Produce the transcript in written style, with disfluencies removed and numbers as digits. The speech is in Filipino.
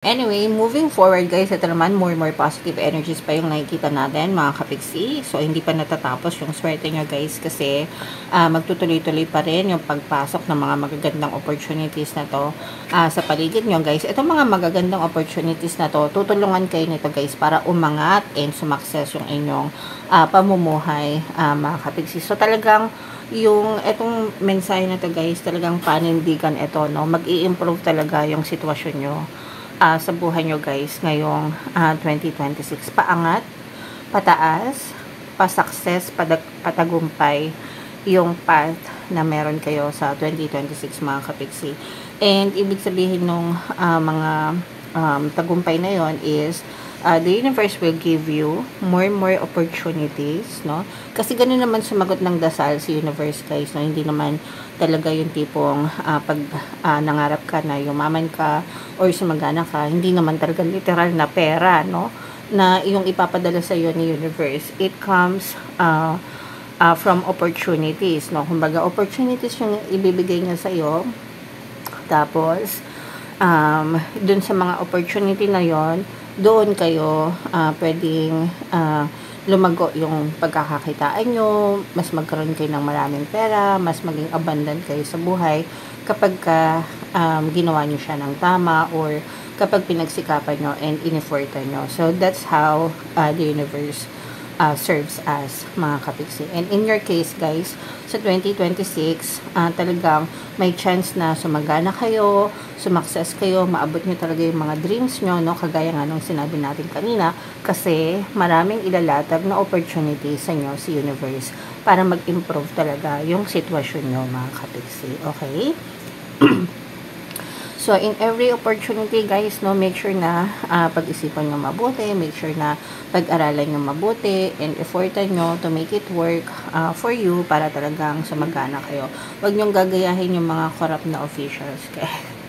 Anyway, moving forward guys, ito naman more positive energies pa yung nakikita natin mga kapiksi. So, hindi pa natatapos yung swerte nyo guys kasi magtutuloy-tuloy pa rin yung pagpasok ng mga magagandang opportunities na to sa paligid nyo guys. Itong mga magagandang opportunities na to, tutulungan kayo nito guys para umangat and sumakses yung inyong pamumuhay mga kapiksi. So, talagang yung etong mensahe na to guys, talagang panindigan ito, no? Mag-i-improve talaga yung sitwasyon nyo sa buhay nyo guys ngayong 2026. Paangat, pataas, pasakses, patagumpay yung path na meron kayo sa 2026 mga kapiksi. And ibig sabihin nung mga tagumpay na yon is the universe will give you more opportunities, no? Kasi ganun naman sumagot ng dasal si universe guys, no? Hindi naman talaga yung tipong pag nangarap ka na yumaman ka or sumagana ka, hindi naman talaga literal na pera, no? Na yung ipapadala sa iyo ni universe. It comes from opportunities, no? Kumbaga, opportunities yung ibibigay niya sa iyo. Tapos, dun sa mga opportunity na yon, doon kayo pwedeng lumago yung pagkakakitaan nyo, mas magkaroon kayo ng maraming pera, mas maging abundant kayo sa buhay kapag ginawa nyo siya ng tama or kapag pinagsikapan nyo and in-effortan nyo. So, that's how the universe serves as mga kapiksi. And in your case guys, sa 2026, talagang may chance na sumagana kayo, sumakses kayo, maabot nyo talaga yung mga dreams nyo, no? Kagaya nga nung sinabi natin kanina, kasi maraming ilalatag na opportunity sa inyo si universe para mag-improve talaga yung sitwasyon nyo mga kapiksi. Okay? So, in every opportunity, guys, no, make sure na pag-isipan nyo mabuti, make sure na pag-aralan nyo mabuti, and effortan nyo to make it work for you para talagang sumagana kayo. Huwag nyong gagayahin yung mga corrupt na officials. Okay?